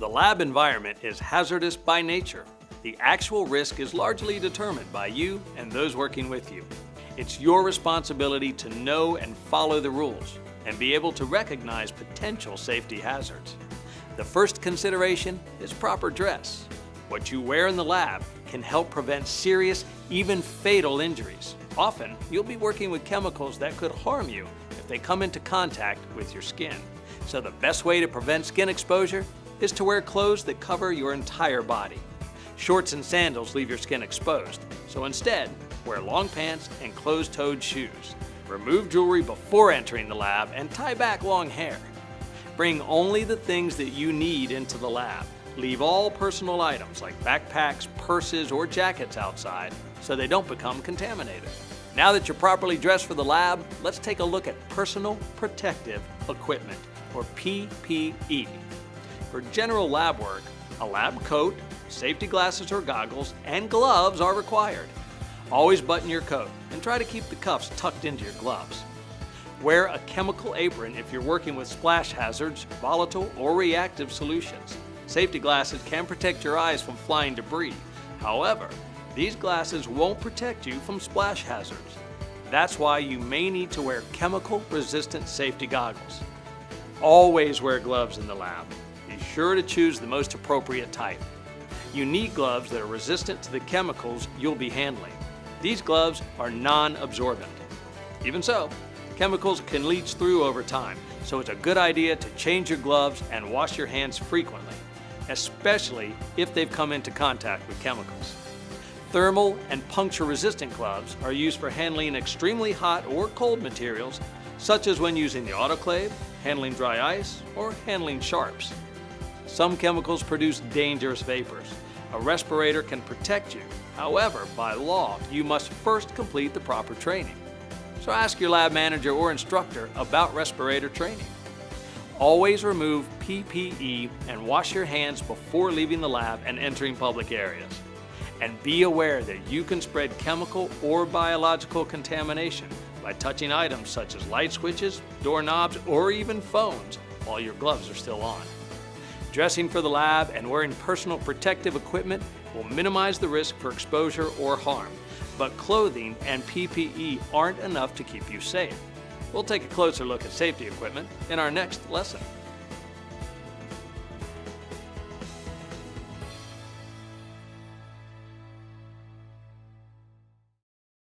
The lab environment is hazardous by nature. The actual risk is largely determined by you and those working with you. It's your responsibility to know and follow the rules and be able to recognize potential safety hazards. The first consideration is proper dress. What you wear in the lab can help prevent serious, even fatal injuries. Often, you'll be working with chemicals that could harm you if they come into contact with your skin. So the best way to prevent skin exposure is to wear clothes that cover your entire body. Shorts and sandals leave your skin exposed, so instead, wear long pants and closed-toed shoes. Remove jewelry before entering the lab and tie back long hair. Bring only the things that you need into the lab. Leave all personal items like backpacks, purses, or jackets outside so they don't become contaminated. Now that you're properly dressed for the lab, let's take a look at personal protective equipment, or PPE. For general lab work, a lab coat, safety glasses or goggles, and gloves are required. Always button your coat and try to keep the cuffs tucked into your gloves. Wear a chemical apron if you're working with splash hazards, volatile or reactive solutions. Safety glasses can protect your eyes from flying debris. However, these glasses won't protect you from splash hazards. That's why you may need to wear chemical-resistant safety goggles. Always wear gloves in the lab. Be sure to choose the most appropriate type. You need gloves that are resistant to the chemicals you'll be handling. These gloves are non-absorbent. Even so, chemicals can leach through over time, so it's a good idea to change your gloves and wash your hands frequently, especially if they've come into contact with chemicals. Thermal and puncture-resistant gloves are used for handling extremely hot or cold materials, such as when using the autoclave, handling dry ice, or handling sharps. Some chemicals produce dangerous vapors. A respirator can protect you. However, by law, you must first complete the proper training. So ask your lab manager or instructor about respirator training. Always remove PPE and wash your hands before leaving the lab and entering public areas. And be aware that you can spread chemical or biological contamination by touching items such as light switches, doorknobs, or even phones while your gloves are still on. Dressing for the lab and wearing personal protective equipment will minimize the risk for exposure or harm, but clothing and PPE aren't enough to keep you safe. We'll take a closer look at safety equipment in our next lesson.